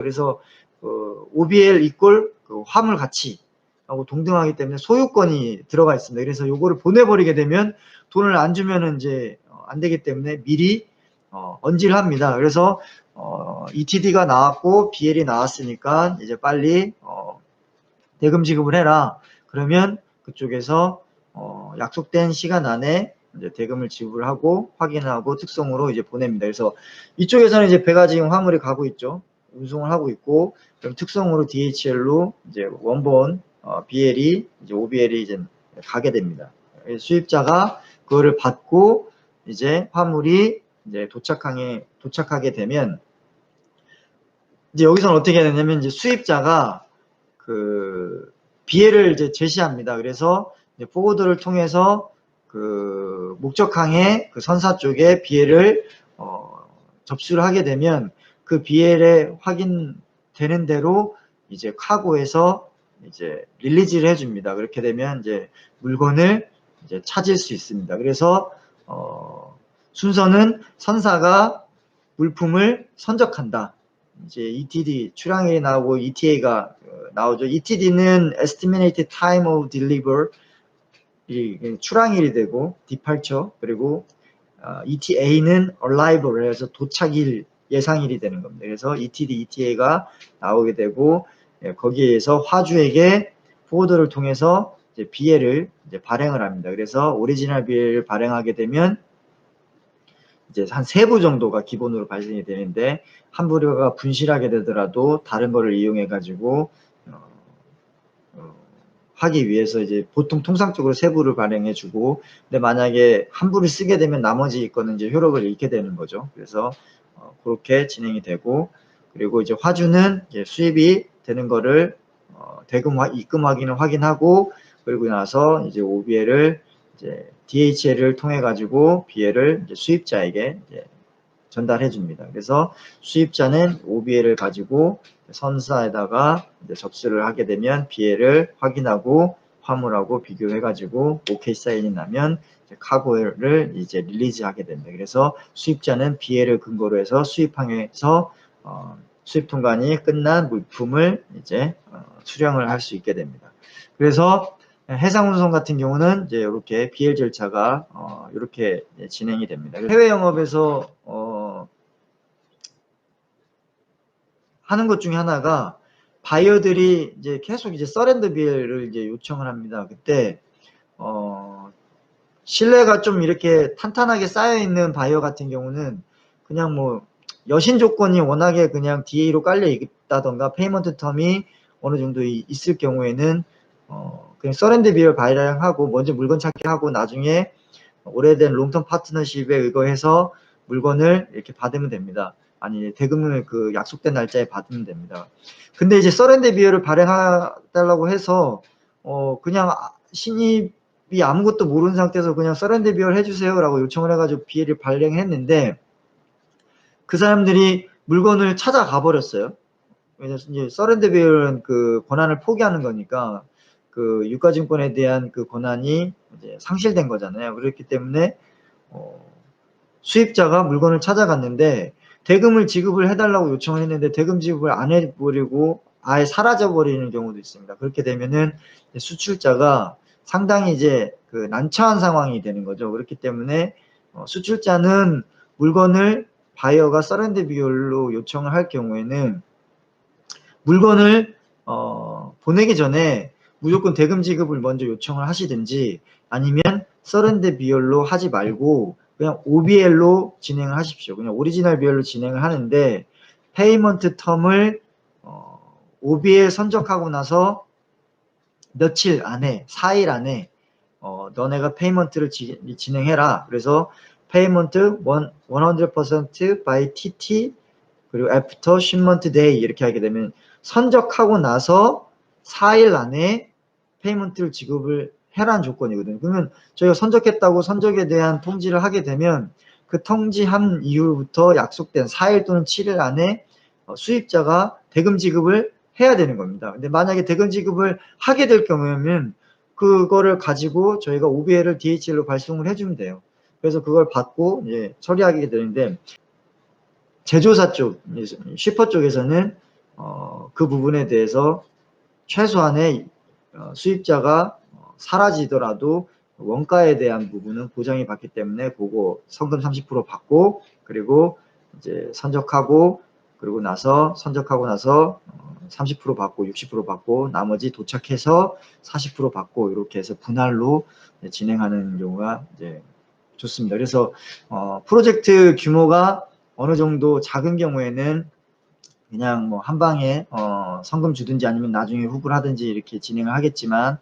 그래서 OBL 이꼴 화물 가치하고 동등하기 때문에 소유권이 들어가 있습니다. 그래서 요거를 보내버리게 되면 돈을 안 주면은 이제 안 되기 때문에 미리 언지를 합니다. 그래서 ETD가 나왔고 BL이 나왔으니까 이제 빨리 대금 지급을 해라. 그러면 그쪽에서 약속된 시간 안에 이제 대금을 지불하고 확인하고 특송으로 이제 보냅니다. 그래서 이쪽에서는 이제 배가 지금 화물이 가고 있죠. 운송을 하고 있고, 그럼 특송으로 DHL로 이제 원본 BL이 이제 OBL이 이제 가게 됩니다. 수입자가 그거를 받고 이제 화물이 이제 도착하게 되면 이제 여기서는 어떻게 해야 되냐면 이제 수입자가 그 BL을 이제 제시합니다. 그래서 이제 포워드를 통해서 그 목적항의 그 선사 쪽에 BL을 접수를 하게 되면 그 BL에 확인되는 대로 이제 카고에서 이제 릴리즈를 해줍니다. 그렇게 되면 이제 물건을 이제 찾을 수 있습니다. 그래서 순서는 선사가 물품을 선적한다. 이제 ETD 출항일이 나오고 ETA가 나오죠. ETD는 Estimated Time of Delivery 출항일이 되고 departure 그리고 ETA는 Arrival 해서 도착일 예상일이 되는 겁니다. 그래서 ETD, ETA가 나오게 되고 거기에서 화주에게 포워더를 통해서 이제 BL을 이제 발행을 합니다. 그래서 오리지널 BL을 발행하게 되면 이제 한 3부 정도가 기본으로 발생이 되는데 한 부류가 분실하게 되더라도 다른 거를 이용해 가지고 하기 위해서 이제 보통 통상적으로 3부를 발행해 주고 근데 만약에 한 부를 쓰게 되면 나머지 거는 이제 효력을 잃게 되는 거죠. 그래서 그렇게 진행이 되고 그리고 이제 화주는 이제 수입이 되는 거를 대금 입금 확인을 확인하고 그리고 나서 이제 OBL을 이제 DHL을 통해 가지고 BL을 이제 수입자에게 이제 전달해 줍니다. 그래서 수입자는 OBL을 가지고 선사에다가 이제 접수를 하게 되면 BL을 확인하고 화물하고 비교해 가지고 OK 사인이 나면 이제 카고를 이제 릴리즈하게 됩니다. 그래서 수입자는 BL을 근거로 해서 수입항에서 수입 통관이 끝난 물품을 이제 수령을 할 수 있게 됩니다. 그래서 해상운송 같은 경우는 이제 이렇게 BL 절차가 이렇게 진행이 됩니다. 해외 영업에서 하는 것 중에 하나가 바이어들이 이제 계속 이제 서렌더 BL을 이제 요청을 합니다. 그때 신뢰가 좀 이렇게 탄탄하게 쌓여 있는 바이어 같은 경우는 그냥 뭐 여신 조건이 워낙에 그냥 DA로 깔려 있다던가 페이먼트 텀이 어느 정도 있을 경우에는 그냥 서렌더 BL 발행하고 먼저 물건 찾기 하고 나중에 오래된 롱텀 파트너십에 의거해서 물건을 이렇게 받으면 됩니다. 아니 대금을 그 약속된 날짜에 받으면 됩니다. 근데 이제 서렌더 비어를 발행해달라고 해서 그냥 신입이 아무것도 모르는 상태에서 그냥 서렌더 비어를 해주세요라고 요청을 해가지고 비엘을 발행했는데 그 사람들이 물건을 찾아가 버렸어요. 왜냐면 이제 서렌더 비어는 그 권한을 포기하는 거니까 그 유가증권에 대한 그 권한이 이제 상실된 거잖아요. 그렇기 때문에 수입자가 물건을 찾아갔는데 대금을 지급을 해달라고 요청을 했는데 대금 지급을 안 해버리고 아예 사라져버리는 경우도 있습니다. 그렇게 되면은 수출자가 상당히 이제 그 난처한 상황이 되는 거죠. 그렇기 때문에 수출자는 물건을 바이어가 서렌더 비율로 요청을 할 경우에는 물건을 보내기 전에 무조건 대금 지급을 먼저 요청을 하시든지 아니면 서렌더 비율로 하지 말고 그냥 OBL로 진행을 하십시오. 그냥 오리지널 비율로 진행을 하는데 페이먼트 텀을 OBL 선적하고 나서 며칠 안에 4일 안에 너네가 페이먼트를 진행해라. 그래서 페이먼트 100% by TT 그리고 after shipment day 이렇게 하게 되면 선적하고 나서 4일 안에 페이먼트를 지급을 해라는 조건이거든요. 그러면 저희가 선적했다고 선적에 대한 통지를 하게 되면 그 통지한 이후부터 약속된 4일 또는 7일 안에 수입자가 대금 지급을 해야 되는 겁니다. 근데 만약에 대금 지급을 하게 될 경우에는 그거를 가지고 저희가 OBL을 DHL로 발송을 해주면 돼요. 그래서 그걸 받고 이제 처리하게 되는데 제조사 쪽, 슈퍼 쪽에서는 그 부분에 대해서 최소한의 수입자가 사라지더라도 원가에 대한 부분은 보장이 받기 때문에 그거 성금 30% 받고, 그리고 이제 선적하고 나서 30% 받고 60% 받고 나머지 도착해서 40% 받고, 이렇게 해서 분할로 진행하는 경우가 이제 좋습니다. 그래서 프로젝트 규모가 어느 정도 작은 경우에는 그냥 뭐 한 방에 성금 주든지 아니면 나중에 후불 하든지 이렇게 진행을 하겠지만,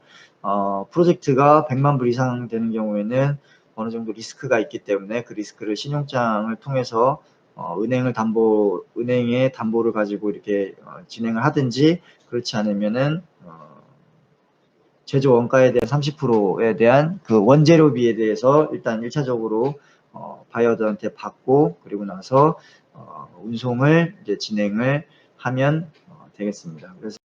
프로젝트가 100만 불 이상 되는 경우에는 어느 정도 리스크가 있기 때문에 그 리스크를 신용장을 통해서 은행의 담보를 가지고 이렇게 진행을 하든지, 그렇지 않으면은 제조 원가에 대한 30%에 대한 그 원재료비에 대해서 일단 1차적으로 바이어들한테 받고, 그리고 나서 운송을 이제 진행을 하면 되겠습니다. 그래서